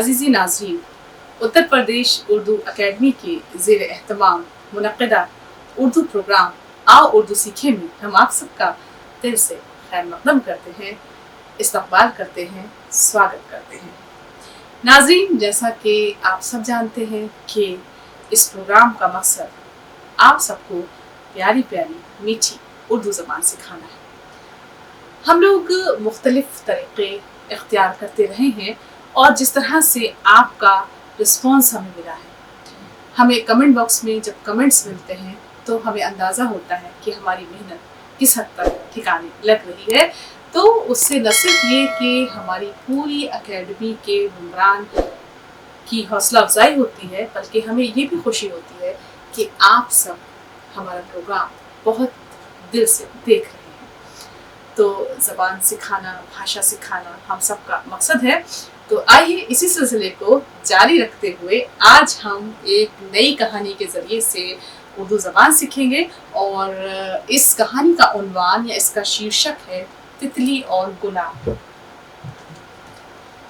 अज़ीज़ी नाज़रीन, उत्तर प्रदेश उर्दू अकेडमी के ज़ेर एहतमाम मुनक़्क़दा उर्दू प्रोग्राम आओ उर्दू सीखे में हम आप सबका दिल से खैर मक़दम करते हैं, इस्तक़बाल करते हैं, स्वागत करते हैं। नाज़रीन, जैसा कि आप सब जानते हैं कि इस प्रोग्राम का मकसद आप सबको प्यारी प्यारी मीठी उर्दू ज़बान सिखाना है। हम लोग मुख्तलिफ़ तरीक़े इख्तियार करते रहे हैं और जिस तरह से आपका रिस्पॉन्स हमें मिला है, हमें कमेंट बॉक्स में जब कमेंट्स मिलते हैं तो हमें अंदाज़ा होता है कि हमारी मेहनत किस हद तक ठिकाने लग रही है। तो उससे न सिर्फ ये कि हमारी पूरी अकेडमी के मेंबरान की हौसला अफजाई होती है, बल्कि हमें ये भी खुशी होती है कि आप सब हमारा प्रोग्राम बहुत दिल से देख रहे हैं। तो ज़बान सिखाना, भाषा सिखाना हम सब का मकसद है। तो आइए इसी सिलसिले को जारी रखते हुए आज हम एक नई कहानी के ज़रिए से उर्दू ज़बान सीखेंगे और इस कहानी का उन्वान या इसका शीर्षक है तितली और गुलाब।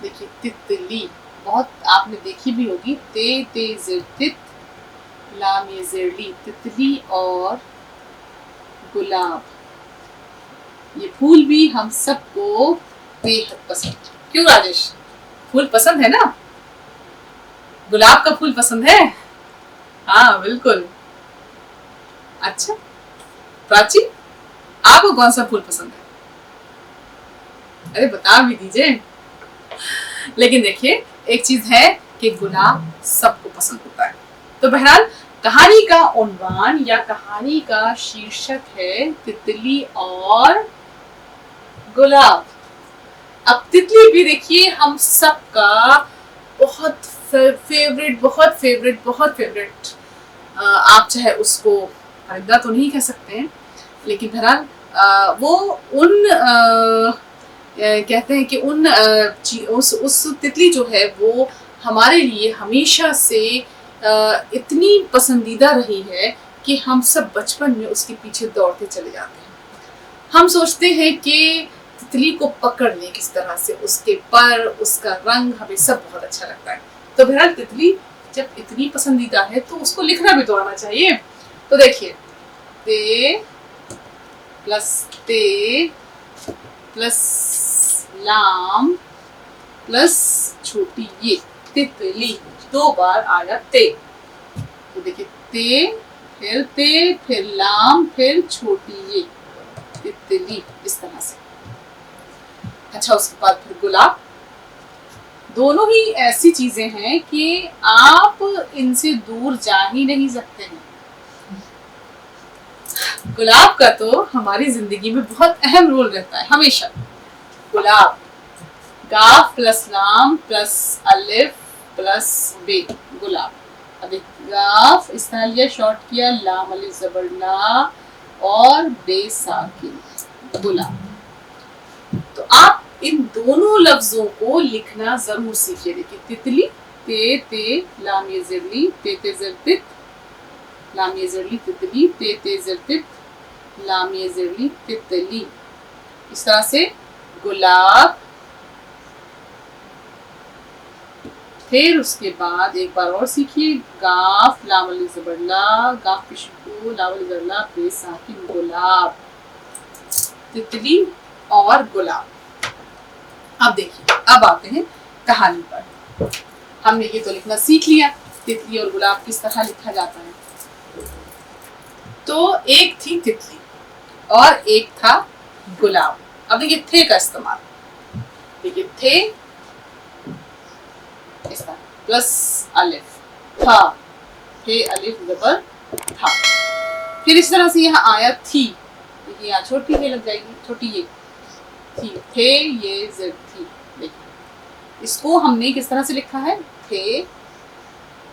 देखिए, तितली बहुत आपने देखी भी होगी, ते ते ज़िर तित, लाम ये ज़िरली, तितली और गुलाब। ये फूल भी हम सबको बेहद पसंद। क्यों राजेश, फूल पसंद है ना? गुलाब का फूल पसंद है? हाँ बिल्कुल। अच्छा प्राची, आपको कौन सा फूल पसंद है? अरे बता भी दीजिए। लेकिन देखिए, एक चीज है कि गुलाब सबको पसंद होता है। तो बहरहाल कहानी का उन्वान या कहानी का शीर्षक है तितली और गुलाब। अब तितली भी देखिए हम सबका बहुत फेवरेट आप चाहे उसको परिंदा तो नहीं कह सकते हैं, लेकिन बहरहाल वो उन कहते हैं कि उस तितली जो है वो हमारे लिए हमेशा से इतनी पसंदीदा रही है कि हम सब बचपन में उसके पीछे दौड़ते चले जाते हैं। हम सोचते हैं कि तितली को पकड़ लें किस तरह से, उसके पर, उसका रंग हमें सब बहुत अच्छा लगता है। तो बहरहाल तितली जब इतनी पसंदीदा है तो उसको लिखना भी तो आना चाहिए। तो देखिए, ते प्लस लाम प्लस छोटी ये, तितली, दो बार आया ते। तो देखिए, ते फिर लाम फिर छोटी ये, तितली, इस तरह से। अच्छा, उसके बाद फिर गुलाब। दोनों ही ऐसी चीजें हैं कि आप इनसे दूर जा ही नहीं सकते हैं। गुलाब का तो हमारी जिंदगी में बहुत अहम रोल रहता है हमेशा। गुलाब, गाफ प्लस लाम प्लस अलिफ प्लस बे, गुलाब। अब गाफ इस तरह लिया, शॉर्ट किया, लाम अलिफ ज़बर ला और बे साकिन, गुलाब। तो आप इन दोनों लफ्जों को लिखना जरूर सीखिए। देखिए, तितली, ते लाम ये ज़िरली, ते ज़िर तित, लाम ये ज़िरली, तितली, ते ज़िर तित, लाम ये ज़िरली, तितली। इस तरह से गुलाब। फिर उसके बाद एक बार और सीखिए, गाफ लाम अलिफ ज़बर ला, गाफ पेशको लाम अलिफ ज़बर ला, बे साकिन, गुलाब, तितली और गुलाब। अब देखिए, अब आते हैं कहानी पर। हमने ये तो लिखना सीख लिया, तितली और गुलाब किस तरह लिखा जाता है। तो एक थी तितली और एक था गुलाब। अब देखिए थे का इस्तेमाल। देखिए, थे इस तरह प्लस अलिफ, था, थे अलिफ ज़बर था। फिर इस तरह से यहाँ आया थी। देखिए, यहाँ छोटी ये लग जाएगी, छोटी ये थी, थे ये ज़िर थी। देखिए, इसको हमने किस तरह से लिखा है, थे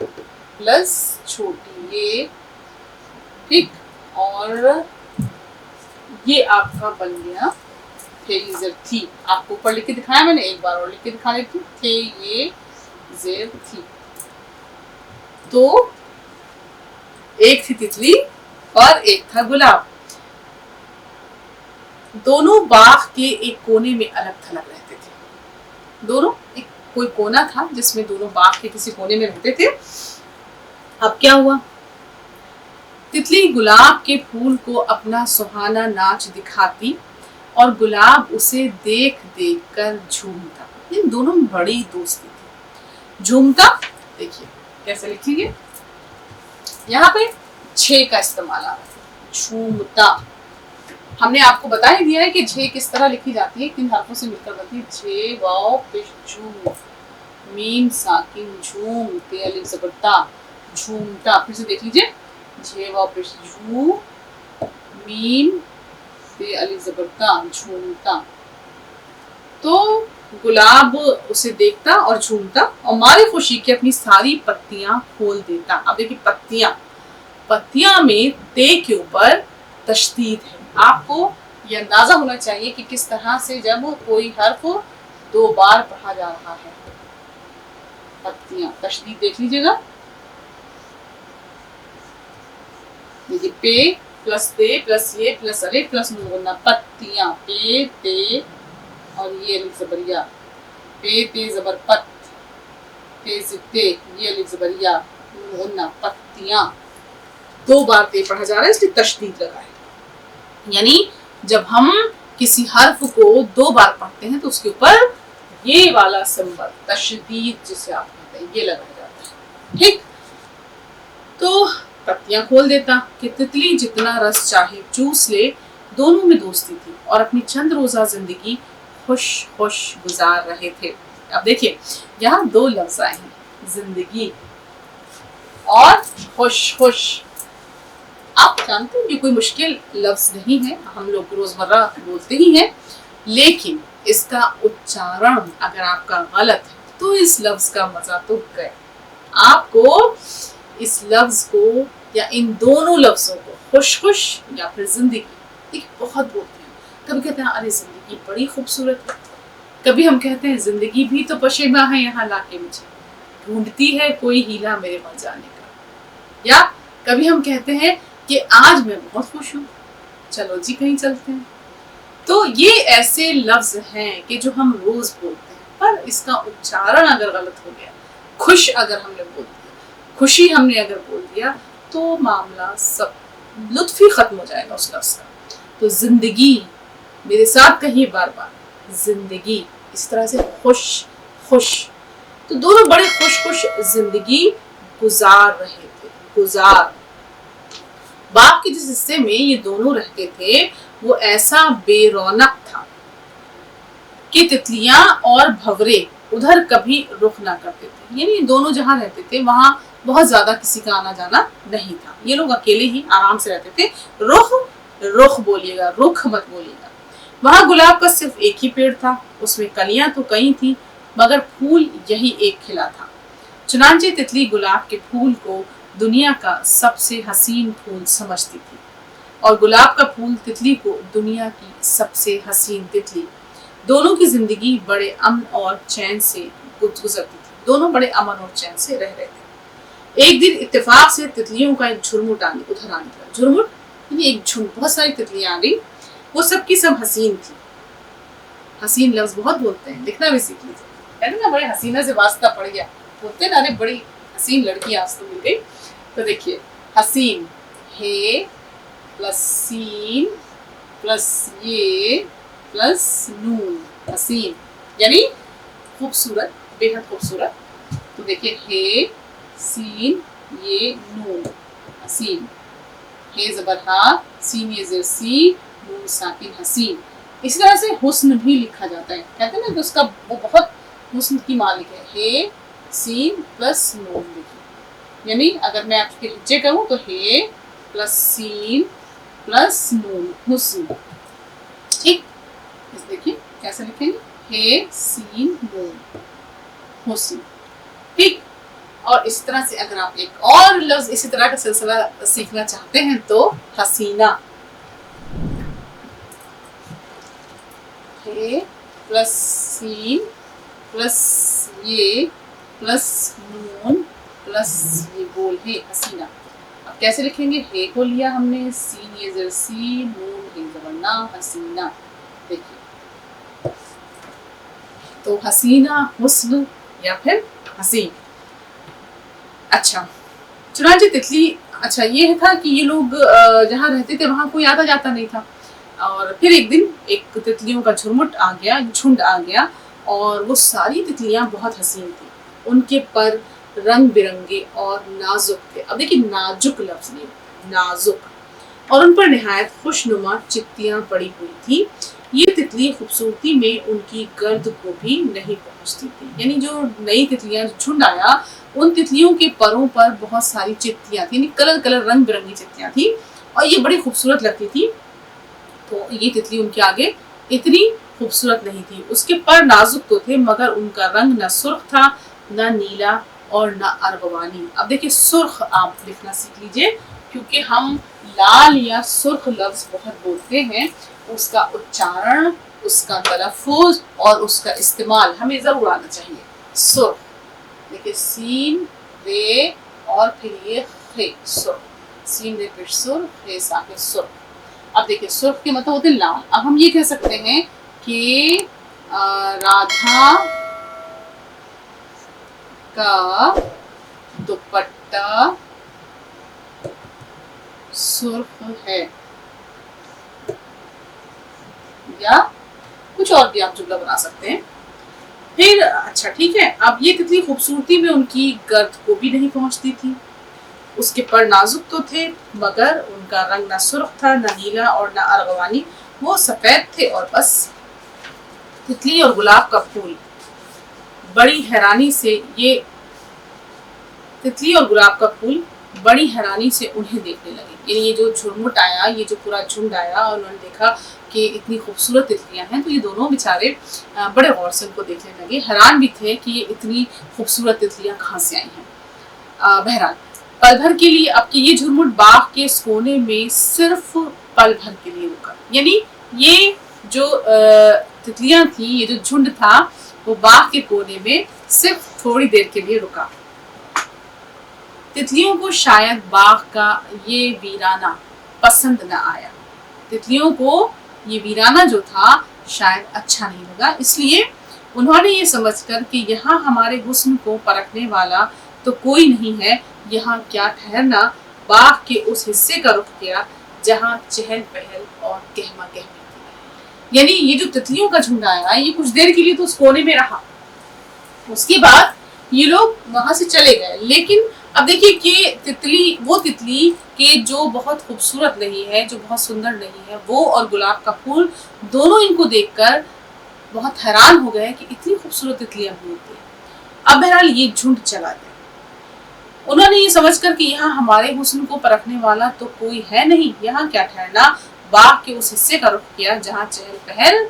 प्लस छोटी ये, ठीक, और ये आपका बन गया थे ये ज़िर थी। आपको ऊपर लिख के दिखाया मैंने, एक बार और लिख के दिखा देती हूँ, थे ये ज़िर थी। तो एक थी तितली और एक था गुलाब। दोनों बाग के एक कोने में अलग थलग रहते थे। दोनों एक कोई कोना था जिसमें दोनों बाग के किसी कोने में रहते थे। अब क्या हुआ, तितली गुलाब के फूल को अपना सुहाना नाच दिखाती और गुलाब उसे देख देख कर झूमता। इन दोनों में बड़ी दोस्ती थी। झूमता, देखिए कैसे लिखेंगे, यहाँ पे झे का इस्तेमाल आ रहा है, झूमता। हमने आपको बता ही दिया है कि झे किस तरह लिखी जाती है, किन हरफों से मिलकर बनती है। झे वाव पेश झूम, मीम साकिन झूम, ते अलिफ ज़बर ता, झूमता। फिर से देख लीजिए, झे वाव पेश झू, मीम ते अलिफ ज़बर ता, झूमता। तो गुलाब उसे देखता और झूमता और मारे खुशी के अपनी सारी पत्तियां खोल देता। अब देखिए पत्तियां में ते के ऊपर तशदीद है। आपको ये अंदाजा होना चाहिए कि किस तरह से जब कोई हर्फ 2 बार पढ़ा जा रहा है। पत्तियां, तशदीद देख लीजिएगा, देखिए पे प्लस ते प्लस ये प्लस अलिफ प्लस नून गुन्ना, पत्तियां, पे ते और ये अलिफ ज़बरिया, पे ते ज़बर पत, ते ज़ित्ते, ये अलिफ ज़बरिया, नून गुन्ना, पत्तियां। 2 बार ते पढ़ा जा रहा है, इसलिए तशदीद लगा है। यानी जब हम किसी हर्फ को 2 बार पढ़ते हैं तो उसके ऊपर ये वाला सिंबल तशदीद जिसे आप कहते हैं ये लगाया जाता है। ठीक, तो पत्तियां खोल देता कि तितली जितना रस चाहे चूस ले। दोनों में दोस्ती थी और अपनी चंद रोजा जिंदगी खुश खुश गुजार रहे थे। अब देखिए यहाँ 2 लफ्ज आए हैं, जिंदगी और खुश खुश। आप जानते हैं ये कोई मुश्किल लफ्ज नहीं है, हम लोग रोजमर्रा बोलते ही हैं, लेकिन इसका उच्चारण अगर आपका गलत है तो इस लफ्ज का मजा तो गया। आपको इस लफ्ज को या इन दोनों लफ्जों को, खुश खुश या फिर जिंदगी, देखिए बहुत बोलते हैं। कभी कहते हैं अरे जिंदगी बड़ी खूबसूरत है, कभी हम कहते हैं जिंदगी भी तो पशेमा है यहाँ लाके मुझे, ढूंढती है कोई हीला मेरे मर जाने का। या कभी हम कहते हैं कि आज मैं बहुत खुश हूँ, चलो जी कहीं चलते हैं। तो ये ऐसे लफ्ज हैं कि जो हम रोज बोलते हैं, पर इसका उच्चारण अगर गलत हो गया, खुश अगर हमने बोल दिया, खुशी हमने अगर बोल दिया, तो मामला सब लुत्फ ही खत्म हो जाएगा उस लफ्ज का। तो जिंदगी, मेरे साथ कहिए बार बार, जिंदगी, इस तरह से खुश खुश। तो दोनों बड़े खुश खुश जिंदगी गुजार रहे थे। गुजार, बाग के जिस हिस्से में ये दोनों रहते थे वो ऐसा बेरौनक था कि तितलियां और भंवरे उधर कभी रुख ना करते थे। यानी दोनों जहां रहते थे वहां बहुत ज्यादा किसी का आना जाना नहीं था, ये लोग अकेले ही आराम से रहते थे। रुख रुख बोलिएगा, रुख मत बोलिएगा। वहां गुलाब का सिर्फ एक ही पेड़ था, उसमें कलियां तो कई थी मगर फूल यही एक खिला था। चुनांचे तितली गुलाब के फूल को दुनिया का सबसे हसीन फूल समझती थी और गुलाब का फूल तितली को दुनिया की सबसे हसीन तितली। दोनों की जिंदगी बड़े अमन और चैन से गुजरती थी, दोनों बड़े अमन और चैन से रह रहे थे। एक दिन इत्तेफाक से तितलियों का एक झुरमुट उधर आने लगा। झुरमुट यानी एक झुंड, बहुत सारी तितलियां आ गई, वो सबकी सब हसीन थी। हसीन लफ्ज बहुत बोलते हैं, लिखना भी सीख लीजिए। कहते ना बड़े हसीना से वास्ता पड़ गया, बोलते हैं ना अरे बड़ी हसीन लड़की आज तो मिल गई। तो देखिए हसीन, हे प्लस सीन प्लस ये प्लस नून, हसीन यानी खूबसूरत, बेहद खूबसूरत। तो देखिए हे सीन ये नून, हसीन, हे ज़बर हा, सीन ये ज़ेर सी, नून साकिन, हसीन। इसी तरह से हुस्न भी लिखा जाता है, कहते हैं ना कि उसका वो बहुत हुस्न की मालिक है। हे सीन प्लस नून, देखिए यानी अगर मैं आपके नीचे कहूँ तो हे प्लस सीन प्लस नून, हुस्न। ठीक, देखिए कैसे लिखेंगे, हे सीन नून, हुस्न। ठीक, और इस तरह से अगर आप एक और लफ्ज इसी तरह का सिलसिला सीखना चाहते हैं तो हसीना, हे प्लस सीन प्लस ये प्लस नून प्लस ये बोल है, हसीना। अब कैसे लिखेंगे, हे को लिया हमने, सीन ये ज़ेर सी, नून हे ज़बर ना, हसीना। देखिए तो हसीना, हुस्न, या फिर हसीन। अच्छा, चुनांचे तितली, अच्छा ये था कि ये लोग जहाँ रहते थे वहाँ कोई आता जाता नहीं था। और फिर एक दिन एक तितलियों का झुंड आ गया और वो सारी तितलियां बहुत हसीन थी। उनके पर रंग बिरंगे और नाजुक थे। अब देखिए नाजुक लफ्ज नहीं, नाजुक, और उन पर निहायत खुशनुमा चित्तियां पड़ी हुई थी। ये तितली खूबसूरती में उनकी गर्द को भी नहीं पहुंचती थी। यानी जो नई तितलियां झुंड आया, उन तितलियों के परों पर बहुत सारी चित्तियां थी, यानी कलर कलर रंग बिरंगी चित्तियां थी और ये बड़ी खूबसूरत लगती थी। तो ये तितली उनके आगे इतनी खूबसूरत नहीं थी। उसके पर नाजुक तो थे मगर उनका रंग न सुर्ख था, न नीला और न अरगवानी। अब देखिए सुर्ख आप लिखना सीख लीजिए, क्योंकि हम लाल या सुर्ख लफ्ज बहुत बोलते हैं। उसका उच्चारण, उसका तलफ़ुज़ और उसका इस्तेमाल हमें जरूर आना चाहिए। सुर्ख, देखिए सीन रे और फिर ये खे, सुर्ख, सीन रे फिर सुर्ख, खे साके सुर्ख। अब देखिए सुर्ख के मतलब होते लाल। अब हम ये कह सकते हैं कि राधा का दुपट्टा सुर्ख है, या कुछ और भी आप जुमला बना सकते हैं। फिर अच्छा ठीक है, अब ये तितली खूबसूरती में उनकी गर्द को भी नहीं पहुंचती थी। उसके पर नाजुक तो थे मगर उनका रंग न सुर्ख था, न नीला और न अरगवानी, वो सफेद थे। और बस तितली और गुलाब का फूल बड़ी हैरानी से बड़ी हैरानी से उन्हें देखने लगे। यानी ये जो झुरमुट आया, ये जो पूरा झुंड आया और उन्होंने देखा कि इतनी खूबसूरत तितलियां हैं, तो ये दोनों बेचारे बड़े गौर से उनको देखने लगे। हैरान भी थे कि ये इतनी खूबसूरत तितलियां कहाँ से आई हैं। बहरहाल पल भर के लिए अब कि ये झुरमुट बाग के इस कोने में सिर्फ पल भर के लिए रुका। यानी ये जो तितलियां थी, ये जो झुंड था, वो बाग के कोने में सिर्फ थोड़ी देर के लिए रुका। तितलियों को शायद बाग का ये वीराना पसंद न आया। तितलियों को ये वीराना जो था शायद अच्छा नहीं लगा, इसलिए उन्होंने ये समझकर कि यहाँ हमारे हुस्न को परखने वाला तो कोई नहीं है, यहाँ क्या ठहरना, बाग के उस हिस्से का रुख किया जहाँ चहल पहल और गहमा गहमी थी। यानी ये जो तितलियों का झुंड आया, ये कुछ देर के लिए तो उस कोने में रहा, उसके बाद ये लोग वहां से चले गए। लेकिन अब देखिए कि वो तितली के जो बहुत खूबसूरत नहीं है, जो बहुत सुंदर नहीं है, वो और गुलाब का फूल दोनों इनको देखकर बहुत हैरान हो गए कि इतनी खूबसूरत तितलियां भी होती हैं। अब बहरहाल ये झुंड चला गया। उन्होंने ये समझकर कि यहाँ हमारे हुस्न को परखने वाला तो कोई है नहीं, यहाँ क्या ठहरना, बाग के उस हिस्से का रुख किया जहाँ चहल पहल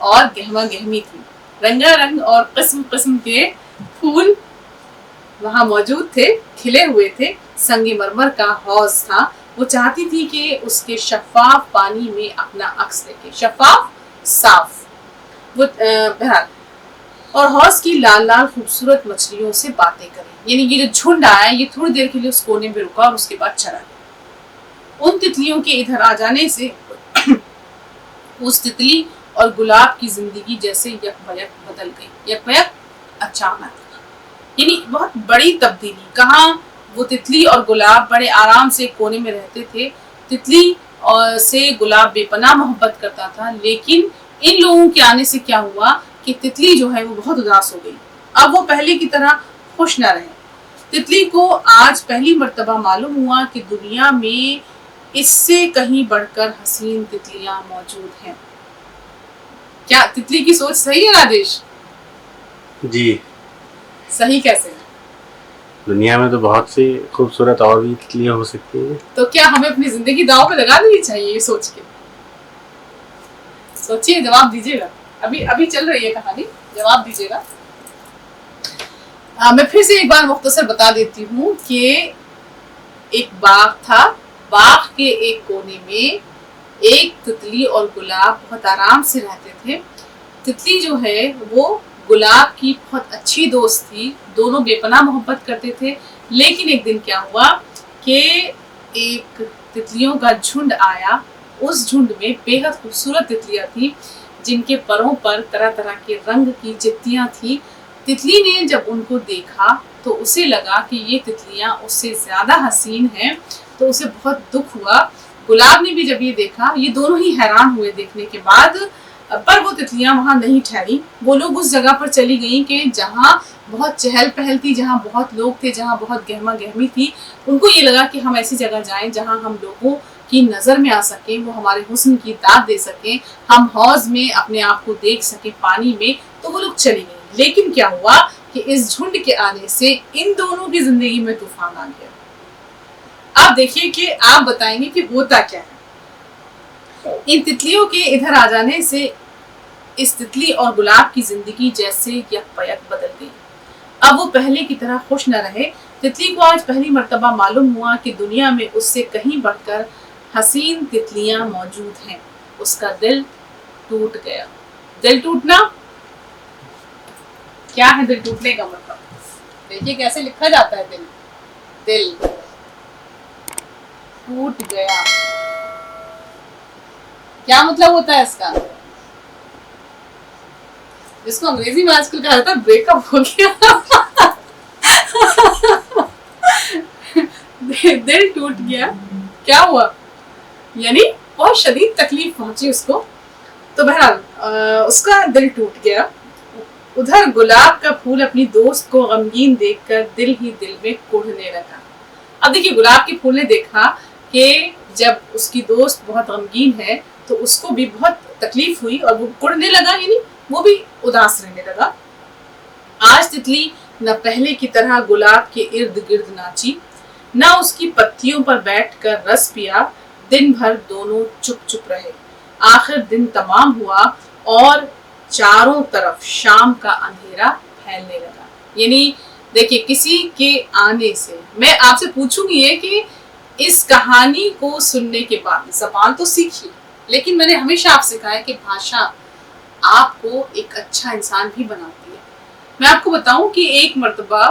और गहमा गहमी थी। रंगारंग और किस्म किस्म के फूल वहां मौजूद थे, खिले हुए थे। संगमरमर का हौज था। वो चाहती थी कि उसके शफाफ पानी में अपना अक्स देखे, शफाफ साफ वो बहरहाल, और हौज की लाल लाल खूबसूरत मछलियों से बातें करें। यानी ये जो झुंड आया, ये थोड़ी देर के लिए उस कोने में रुका और उसके बाद चला गया। उन तितलियों के इधर आ जाने से उस तितली और गुलाब की जिंदगी जैसे यकबयक बदल गई, यकबयक अचानक। यानी बहुत बड़ी तब्दीली। कहाँ वो तितली और गुलाब बड़े आराम से कोने में रहते थे, तितली और से गुलाब बेपनाह मोहब्बत करता था, लेकिन इन लोगों के आने से क्या हुआ कि तितली जो है वो बहुत उदास हो गई। अब वो पहले की तरह खुश न रहे। तितली को आज पहली मर्तबा मालूम हुआ कि दुनिया में इससे कहीं बढ़कर हसीन तितलियां मौजूद हैं। क्या तितली की सोच सही है राजेश? जी। सही कैसे? दुनिया में तो बहुत सी खूबसूरत और भी तितलियां हो सकती हैं। तो क्या हमें अपनी जिंदगी दांव पे लगा देनी चाहिए ये सोच के? सोचिए, जवाब दीजिएगा। अभी चल रही है कहानी, जवाब दीजिएगा। मैं फिर से एक बार मुख्तसर बता देती हूँ कि एक बाग था। बाग के एक कोने में एक तितली और गुलाब बहुत आराम से रहते थे। तितली जो है वो गुलाब की बहुत अच्छी दोस्त थी, दोनों बेपनाह मोहब्बत करते थे। लेकिन एक दिन क्या हुआ कि एक तितलियों का झुंड आया। उस झुंड में बेहद खूबसूरत तितलियां थी, जिनके परों पर तरह तरह के रंग की चित्तियां थी تتلی نے جب ان کو دیکھا تو اسے لگا کہ یہ تتلیاں اس سے زیادہ حسین ہیں، تو اسے بہت دکھ ہوا۔ گلاب نے بھی جب یہ دیکھا، یہ دونوں ہی حیران ہوئے دیکھنے کے بعد، پر وہ تتلیاں وہاں نہیں ٹھہری۔ وہ لوگ اس جگہ پر چلی گئیں کہ جہاں بہت چہل پہل تھی، جہاں بہت لوگ تھے، جہاں بہت گہما گہمی تھی۔ ان کو یہ لگا کہ ہم ایسی جگہ جائیں جہاں ہم لوگوں کی نظر میں آ سکیں، وہ ہمارے حسن کی داد دے سکیں، ہم حوض میں اپنے آپ کو دیکھ سکیں، پانی میں۔ تو وہ لوگ چلی گئیں، لیکن کیا ہوا کہ اس جھنڈ کے آنے سے ان دونوں کی زندگی میں طوفان آ گیا۔ آپ دیکھیے کہ آپ بتائیں گے کہ ہوتا کیا ہے۔ ان تتلیوں کے ادھر آ جانے سے اس تتلی اور گلاب کی زندگی جیسے یک بیک بدل گئی۔ اب وہ پہلے کی طرح خوش نہ رہے۔ تتلی کو آج پہلی مرتبہ معلوم ہوا کہ دنیا میں اس سے کہیں بڑھ کر حسین تتلیاں موجود ہیں۔ اس کا دل ٹوٹ گیا۔ دل ٹوٹنا کیا ہے؟ دل ٹوٹنے کا مطلب دیکھیے کیسے لکھا جاتا ہے دل۔ دل ٹوٹ گیا، کیا مطلب ہوتا ہے اس کا؟ جس کو انگریزی میں آج کل کہا جاتا ہے بریک اپ ہو گیا۔ دل ٹوٹ گیا، کیا ہوا؟ یعنی بہت شدید تکلیف پہنچی اس کو۔ تو بہرحال اس کا دل ٹوٹ گیا۔ ادھر گلاب کا پھول اپنی دوست کو غمگین دیکھ کر دل ہی دل میں کوڑھنے لگا۔ اب دیکھیے گلاب کے پھول نے دیکھا کہ جب اس کی دوست بہت غمگین ہے تو اس کو بھی بہت تکلیف ہوئی اور وہ کوڑھنے لگا، یعنی وہ بھی اداس رہنے لگا۔ آج تتلی نہ پہلے کی طرح گلاب کے ارد گرد ناچی، نہ اس کی پتیوں پر بیٹھ کر رس پیا۔ دن بھر دونوں چپ چپ رہے۔ آخر دن تمام ہوا اور چاروں طرف شام کا اندھیرا پھیلنے لگا۔ یعنی دیکھیے کسی کے آنے سے میں آپ سے پوچھوں گی یہ کہ اس کہانی کو سننے کے بعد زبان تو سیکھی، لیکن میں نے ہمیشہ آپ سے کہا ہے کہ بھاشا آپ کو ایک اچھا انسان بھی بناتی ہے۔ میں آپ کو بتاؤں کہ ایک مرتبہ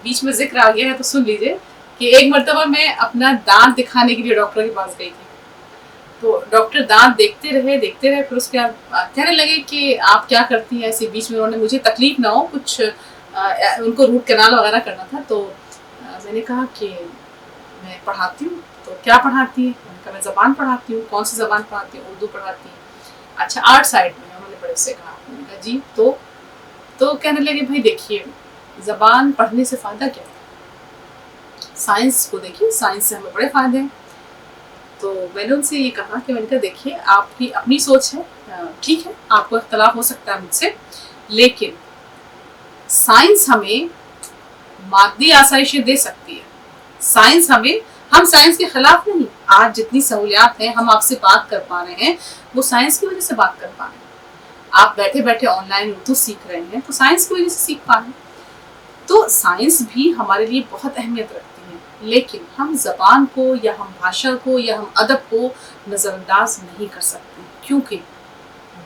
بیچ میں ذکر آ گیا ہے تو سن لیجئے کہ ایک مرتبہ میں اپنا دانت دکھانے کے لیے ڈاکٹر کے پاس گئی تھی۔ تو ڈاکٹر دانت دیکھتے رہے، پھر اس کے بعد کہنے لگے کہ آپ کیا کرتی ہیں ایسے، بیچ میں انہوں نے مجھے تکلیف نہ ہو، کچھ ان کو روٹ کنال وغیرہ کرنا تھا۔ تو میں نے کہا کہ میں پڑھاتی ہوں۔ تو کیا پڑھاتی ہیں؟ میں نے کہا میں زبان پڑھاتی ہوں۔ کون سی زبان پڑھاتی ہوں؟ اردو پڑھاتی ہوں۔ اچھا آرٹ سائڈ میں؟ انہوں نے بڑے سے کہا۔ میں نے کہا جی۔ تو کہنے لگے بھائی دیکھیے زبان پڑھنے سے فائدہ کیا ہے؟ سائنس کو دیکھیے، سائنس سے ہمیں بڑے فائدے ہیں۔ تو میں نے ان سے یہ کہا کہ میں نے کہا دیکھیے آپ کی اپنی سوچ ہے، ٹھیک ہے آپ کو اختلاف ہو سکتا ہے مجھ سے، لیکن سائنس ہمیں مادی آسائشیں دے سکتی ہے۔ سائنس ہمیں، ہم سائنس کے خلاف نہیں۔ آج جتنی سہولیات ہیں ہم آپ سے بات کر پا رہے ہیں وہ سائنس کی وجہ سے بات کر پا رہے ہیں۔ آپ بیٹھے بیٹھے آن لائن اردو سیکھ رہے ہیں تو سائنس کی وجہ سے سیکھ پا رہے ہیں۔ تو سائنس بھی ہمارے لیے بہت اہمیت رکھتی ہے، لیکن ہم زبان کو یا ہم بھاشا کو یا ہم ادب کو نظر انداز نہیں کر سکتے، کیونکہ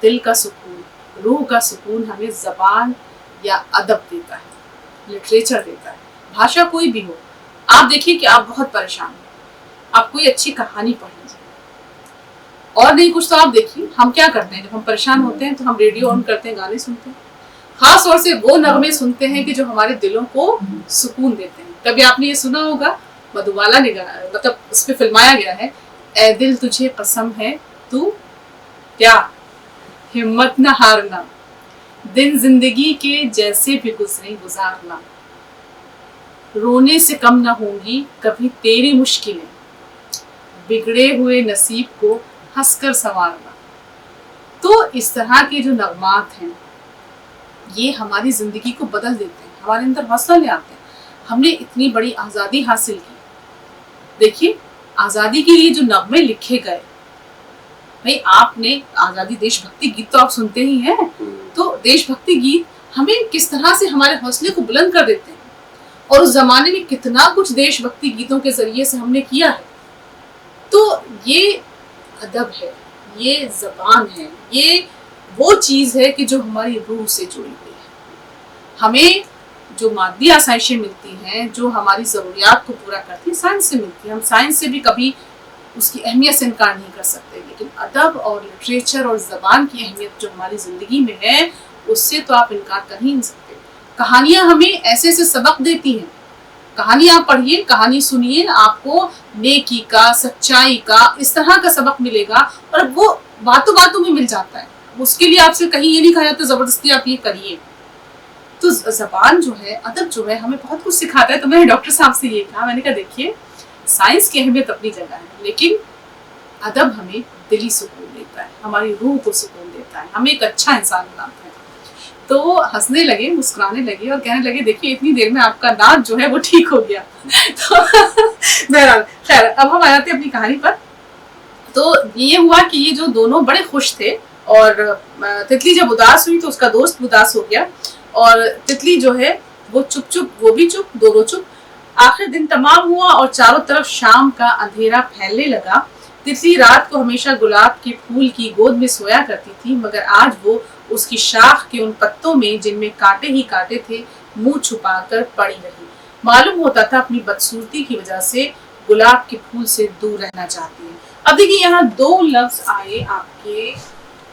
دل کا سکون، روح کا سکون ہمیں زبان یا ادب دیتا ہے، لٹریچر دیتا ہے۔ بھاشا کوئی بھی ہو، آپ دیکھیے کہ آپ بہت پریشان ہیں، آپ کوئی اچھی کہانی پڑھ لیجیے، اور نہیں کچھ تو آپ دیکھیے ہم کیا کرتے ہیں جب ہم پریشان ہوتے ہیں تو ہم ریڈیو آن کرتے ہیں، گانے سنتے ہیں، خاص طور سے وہ نغمے سنتے ہیں کہ جو ہمارے دلوں کو سکون دیتے ہیں۔ کبھی آپ نے یہ سنا ہوگا، مدھوالا نے مطلب اس پہ فلمایا گیا ہے، اے دل تجھے قسم ہے تو کیا ہمت نہ ہارنا، دن زندگی کے جیسے بھی گزرے گزارنا، رونے سے کم نہ ہوں گی کبھی تیری مشکلیں، بگڑے ہوئے نصیب کو ہنس کر سنوارنا۔ تو اس طرح کے جو نغمات ہیں یہ ہماری زندگی کو بدل دیتے ہیں، ہمارے اندر حوصلہ لے آتے ہیں۔ ہم نے اتنی بڑی آزادی حاصل کی، دیکھیے آزادی کے لیے جو نغمے لکھے گئے، بھائی آپ نے آزادی دیش بھکتی گیت تو آپ سنتے ہی ہیں، تو دیش بھکتی گیت ہمیں کس طرح سے ہمارے حوصلے کو بلند کر دیتے ہیں، اور اس زمانے میں کتنا کچھ دیش بھکتی گیتوں کے ذریعے سے ہم نے کیا ہے۔ تو یہ ادب ہے، یہ زبان ہے، یہ وہ چیز ہے کہ جو ہماری روح سے جڑی ہوئی ہے۔ ہمیں جو مادی آسائشیں ملتی ہیں، جو ہماری ضروریات کو پورا کرتی ہیں، سائنس سے ملتی ہیں۔ ہم سائنس سے بھی کبھی اس کی اہمیت سے انکار نہیں کر سکتے، لیکن ادب اور لٹریچر اور زبان کی اہمیت جو ہماری زندگی میں ہے اس سے تو آپ انکار کر ہی نہیں سکتے۔ کہانیاں ہمیں ایسے ایسے سبق دیتی ہیں. کہانی آپ پڑھیے, کہانی سنیے, آپ کو نیکی کا, سچائی کا, اس طرح کا سبق ملے گا, اور وہ باتوں باتوں میں مل جاتا ہے. اس کے لیے آپ سے کہیں یہ نہیں کہا جاتا زبردستی آپ یہ کریے. تو زبان جو ہے, ادب جو ہے, ہمیں بہت کچھ سکھاتا ہے. تو میں نے ڈاکٹر صاحب سے یہ کہا, میں نے کہا دیکھیے سائنس کی اہمیت اپنی جگہ ہے, لیکن ادب ہمیں دلی سکون دیتا ہے, ہماری روح کو سکون دیتا ہے, ہمیں ایک اچھا انسان بناتا ہے. تو ہنسنے لگے, مسکرانے لگے, اور کہنے لگے دیکھیے اتنی دیر میں آپ کا دانت جو ہے وہ ٹھیک ہو گیا. تو بہرحال خیر, اب ہم آ جاتے ہیں اپنی کہانی پر. تو یہ ہوا کہ یہ جو دونوں بڑے خوش تھے, اور تتلی جب اداس ہوئی تو اس کا دوست اداس ہو گیا, اور تتلی جو ہے وہ چپ چپ, وہ بھی چپ, دونوں چپ. آخر دن تمام ہوا اور چاروں طرف شام کا اندھیرا پھیلنے لگا. تتلی رات کو ہمیشہ گلاب کے پھول کی گود میں سویا کرتی تھی, مگر آج وہ اس کی شاخ کے ان پتوں میں جن میں کانٹے ہی کانٹے تھے منہ چھپا کر پڑی رہی. معلوم ہوتا تھا اپنی بدصورتی کی وجہ سے گلاب کے پھول سے دور رہنا چاہتی ہے. اب دیکھیے یہاں دو لفظ آئے آپ کے,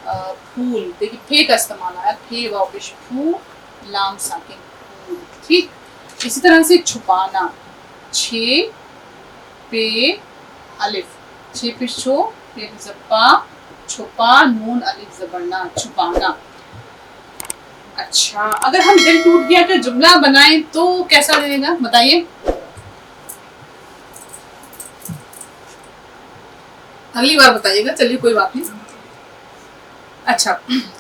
پھول, دیکھیے پھے کا استعمال آیا, پھے واو پیش پھو لام ساکن پھول, ٹھیک. اسی طرح سے چھپانا, چھ پے الف, چھ پیش چھو, پے زپا, چھپا, نون الف زبرنا, چھپانا. اچھا, اگر ہم دل ٹوٹ گیا کا جملہ بنائیں تو کیسا رہے گا بتائیے؟ اگلی بار بتائیے گا, چلیے کوئی بات نہیں. اچھا,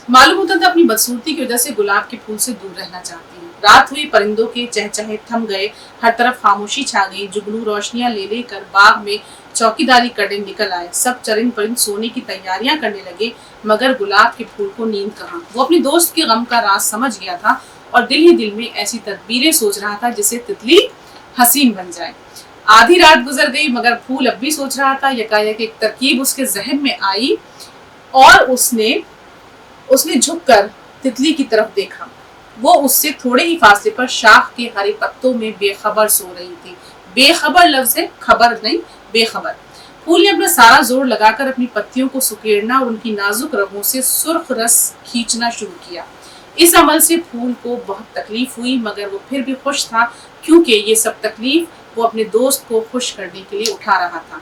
معلوم ہوتا تھا اپنی بدصورتی کی وجہ سے گلاب کے پھول سے دور رہنا چاہتی ہے. رات ہوئی, پرندوں کے چہچہے تھم گئے, ہر طرف خاموشی چھا گئی. جگنو روشنیاں لے لے کر باغ میں چوکیداری کرنے نکل آئے. سب چرند پرند سونے کی تیاریاں کرنے لگے, مگر گلاب کے پھول کو نیند کہاں. وہ اپنی دوست کے غم کا راز سمجھ گیا تھا, اور دل ہی دل میں ایسی تدبیریں سوچ رہا تھا جسے تتلی حسین بن جائے. آدھی رات گزر گئی, مگر پھول اب بھی سوچ رہا تھا. یکایک ایک ترکیب اس کے ذہن میں آئی, اور اس نے جھک کر تتلی کی طرف دیکھا. وہ اس سے تھوڑے ہی فاصلے پر شاخ کے ہرے پتوں میں بے خبر سو رہی تھی. بے خبر لفظ ہے, خبر نہیں, بے خبر. پھول نے اپنا سارا زور لگا کر اپنی پتیوں کو سکیڑنا اور ان کی نازک رگوں سے سرخ رس کھینچنا شروع کیا. اس عمل سے پھول کو بہت تکلیف ہوئی, مگر وہ پھر بھی خوش تھا, کیونکہ یہ سب تکلیف وہ اپنے دوست کو خوش کرنے کے لیے اٹھا رہا تھا.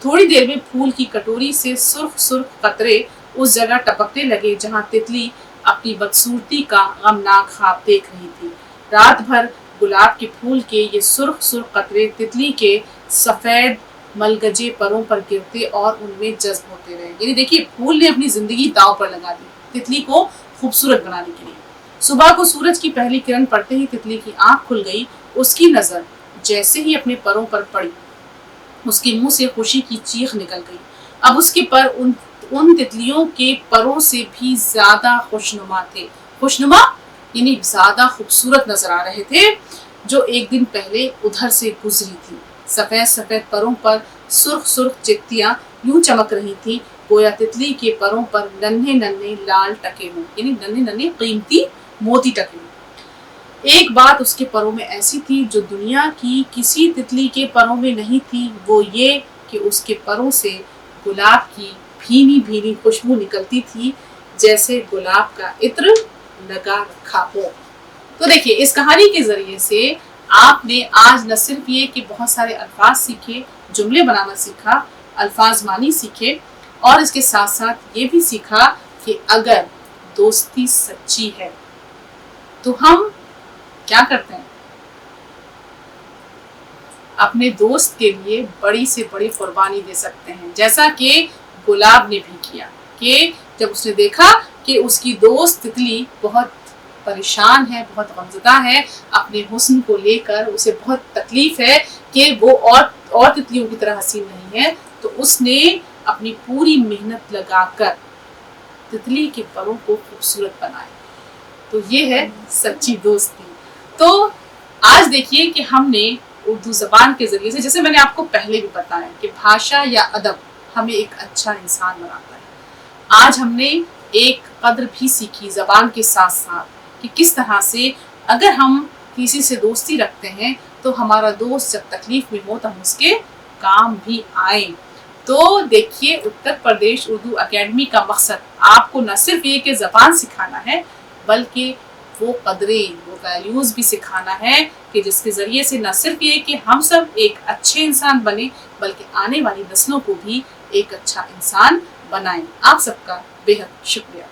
تھوڑی دیر میں پھول کی کٹوری سے سرخ سرخ قطرے اس جگہ ٹپکنے لگے جہاں تتلی اپنی بدصورتی کا غمناک خواب دیکھ رہی تھی. رات بھر گلاب کے پھول کے یہ سرخ سرخ قطرے تتلی کے سفید ملگجے پروں پر گرتے اور ان میں جذب ہوتے رہے. یعنی دیکھیے پھول نے اپنی زندگی داؤ پر لگا دی تتلی کو خوبصورت بنانے کے لیے. صبح کو سورج کی پہلی کرن پڑتے ہی تتلی کی آنکھ کھل گئی. اس کی نظر جیسے ہی اپنے پروں پر پڑی, اس کے منہ سے خوشی کی چیخ نکل گئی. اب اس کے پر ان تتلیوں کے پروں سے بھی زیادہ خوشنما تھے. خوشنما یعنی زیادہ خوبصورت نظر آ رہے تھے, جو ایک دن پہلے ادھر سے گزری تھی. سفید سفید پروں پر سرخ سرخ چتیاں یوں چمک رہی تھی گویا تتلی کے پروں پر ننھے ننھے لال ٹکے ہوں, یعنی ننھے ننھے قیمتی موتی ٹکے ہوں. ایک بات اس کے پروں میں ایسی تھی جو دنیا کی کسی تتلی کے پروں میں نہیں تھی, وہ یہ کہ اس کے پروں سے گلاب کی بھینی بھینی خوشبو نکلتی تھی, جیسے گلاب کا عطر لگا رکھا ہو. تو دیکھیے اس کہانی کے ذریعے سے آپ نے آج نہ صرف یہ کہ بہت سارے الفاظ سیکھے, جملے بنانا سیکھا, الفاظ معنی سیکھے, اور اس کے ساتھ ساتھ یہ بھی سیکھا کہ اگر دوستی سچی ہے تو ہم کیا کرتے ہیں, اپنے دوست کے لیے بڑی سے بڑی قربانی دے سکتے ہیں, جیسا کہ گلاب نے بھی کیا. کہ جب اس نے دیکھا کہ اس کی دوست تتلی بہت پریشان ہے, بہت غمزدہ ہے اپنے حسن کو لے کر, اسے بہت تکلیف ہے کہ وہ اور تتلیوں کی طرح حسین نہیں ہے, تو اس نے اپنی پوری محنت لگا کر تتلی کے پروں کو خوبصورت بنایا. تو یہ ہے سچی دوستی. تو آج دیکھیے کہ ہم نے اردو زبان کے ذریعے سے, جیسے میں نے آپ کو پہلے بھی بتایا کہ بھاشا یا ادب ہمیں ایک اچھا انسان بناتا ہے. آج ہم نے ایک قدر بھی سیکھی زبان کے ساتھ ساتھ کہ کس طرح سے اگر ہم کسی سے دوستی رکھتے ہیں تو ہمارا دوست جب تکلیف میں ہو تو ہم اس کے کام بھی آئیں. تو دیکھیے اتر پردیش اردو اکیڈمی کا مقصد آپ کو نہ صرف یہ کہ زبان سکھانا ہے, بلکہ وہ قدریں، وہ ویلیوز بھی سکھانا ہے کہ جس کے ذریعے سے نہ صرف یہ کہ ہم سب ایک اچھے انسان بنیں بلکہ آنے والی نسلوں کو بھی ایک اچھا انسان بنائیں۔ آپ سب کا بے حد شکریہ۔